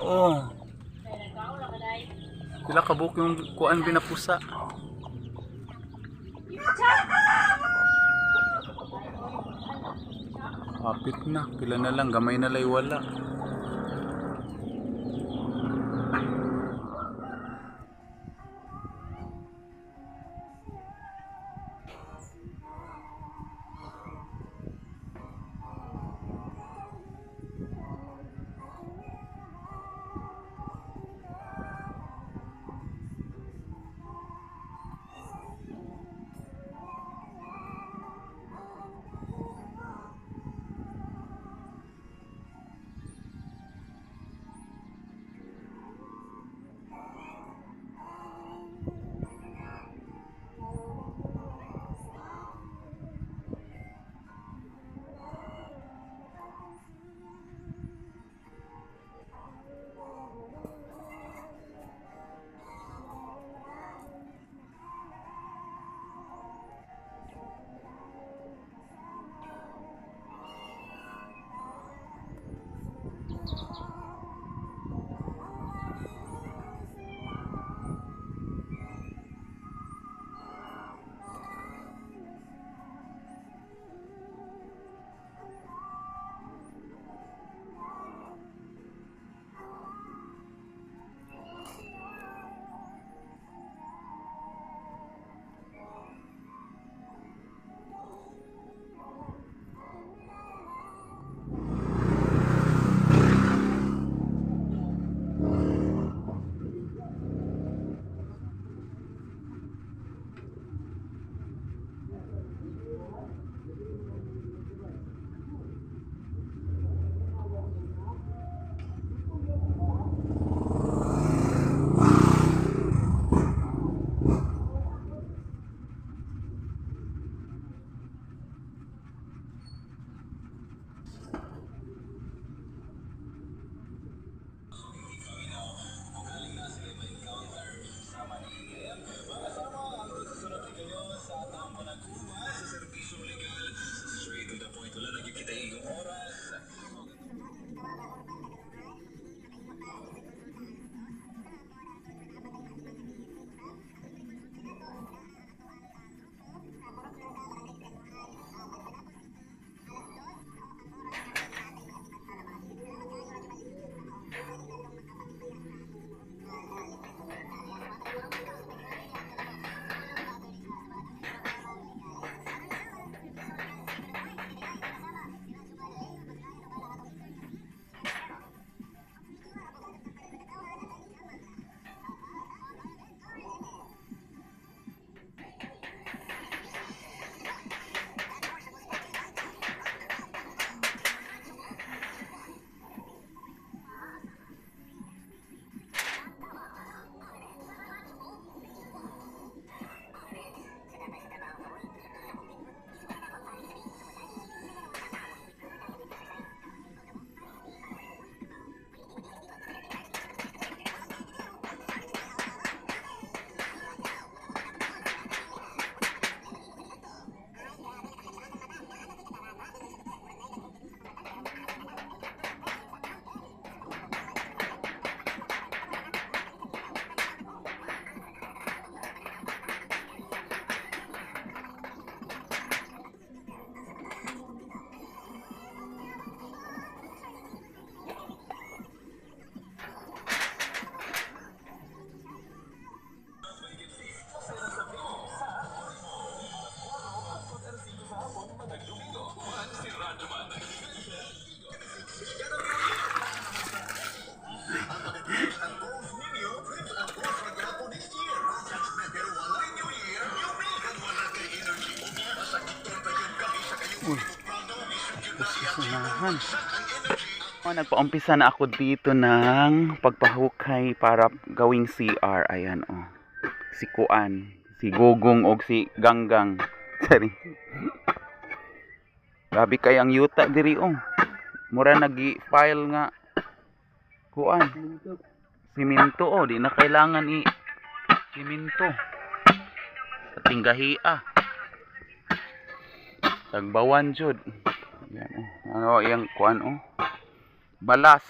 oh. Pila ka buok yung kuan binapusa. Kapit na, pila na lang, gamay na lay wala. Uy, susunahan. Nagpaumpisa na ako dito ng pagpahukay para gawing CR. Ayan, oh. Si Kuan, si Gugong o si Ganggang. Sorry. Grabe kayang yuta diri, oh. Mura nag-file nga. Kuan. Siminto, oh. Di na kailangan siminto. Katinggahia. Tagbawan jud. Ayan, oh. Ano yung Kuan, oh. Balas.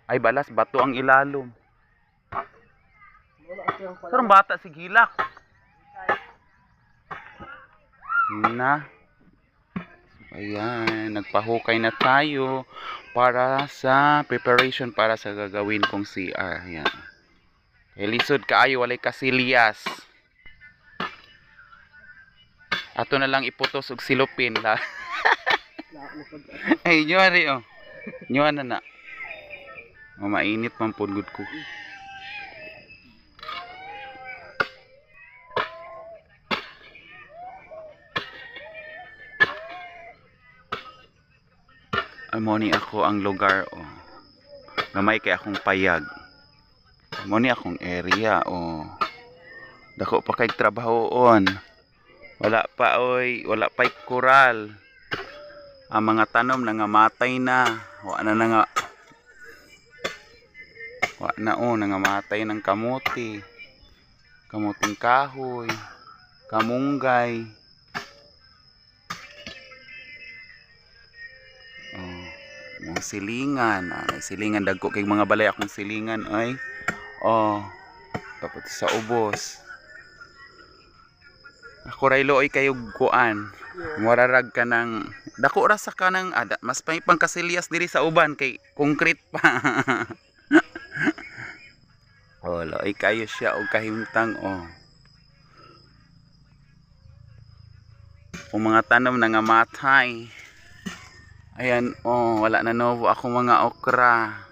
Ay balas, bato ang ilalom. Wala siyang pala. Sarang bata si Gilak. Na. Ayan, nagpahukay na tayo para sa preparation para sa gagawin kong CR. Ayan. Lisod kaayo, walay kasilyas. Ato na lang iputos og silupin la. Ay, nyari oh. Nyuan na na. Oh, mainit man pud gud ko. Amo ni ako ang lugar oh. Gamay kay akong payag. Amo ni akong area oh. Dako pa kay trabahoon. Wala pa oy, wala pa'y koral. Ang mga tanom nangamatay na. Wala na oh, nangamatay ng kamuti. Kamuting kahoy, kamunggay. Oh, mga silingan, silingan dagko kay mga balay akong silingan ay. Oh, tapos sa ubos. Ako raylo ay kayo kuan. Morarag ka ng dako ra sa kanang mas pay pangkasilyas diri sa uban kay concrete pa. Oh, ay kayo siya og kahimtang oh. Kung mga tanom nangamatay. Ayan oh, wala na novo ako mga okra.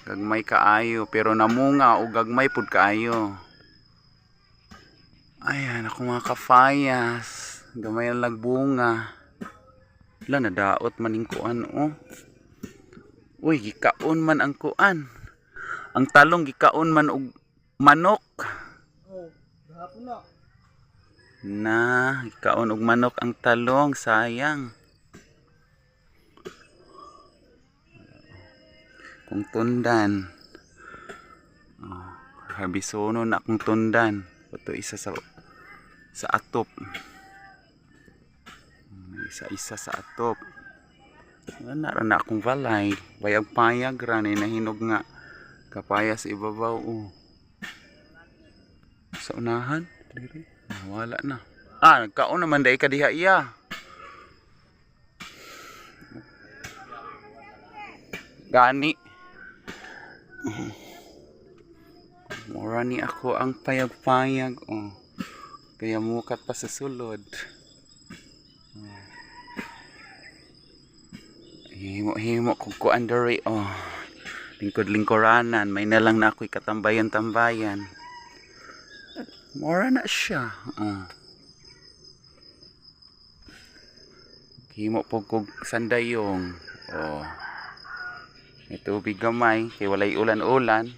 Gagmay kaayo pero namunga o gagmay pud kaayo. Ayan ako mga kafayas. Gamay lang bunga. Wala na daot man ning kuan oh. Uy, gikaon man ang kuan. Ang talong gikaon man og manok. Oh, gahapon na. Na, gikaon og manok ang talong, sayang. Kung tundan. Oh, habisono na akong tundan. Ito isa sa atop. Isa sa atop. Nara na akong balay. Bayag-payag ran nahinog nga kapayas ibabaw oh. Sa unahan, wala na. Nagkaon naman dai ka diha iya. Gani. Mura ni ako ang payag-payag oh. Kaya mukat pa sa sulod. Himo kung kuan diri oh. Lingkod-lingkoranan, may nalang na ako'y katambayan-tambayan. Mura na siya. Oh. Himo po kog sandayong. Oh. May tubig gamay, kay walay ulan-ulan.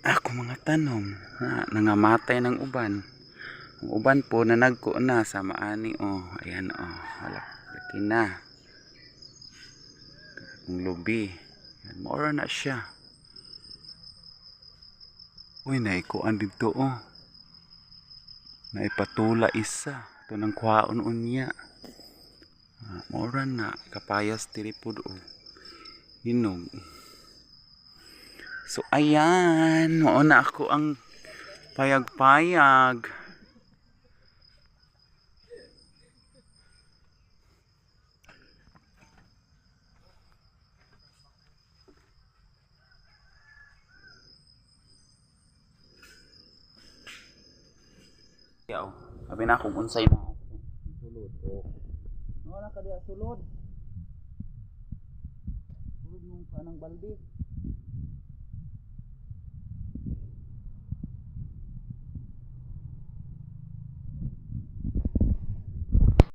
Ako mga tanom, nangamatay ng uban. Ang uban po nanagko na sa maani oh. Ayan oh, wala. Laki na. Ang lubi. Yan, mora na siya. Uy, naikuan dito oh. Naipatula isa. Ito ng kwaon unya. Mora na. Kapayas tiripod oh. Hinog. So ayan. Mauna ako ang payag-payag. Sabi na kung unsay na sulod o no na kadiya sulod sulod yung kanang balde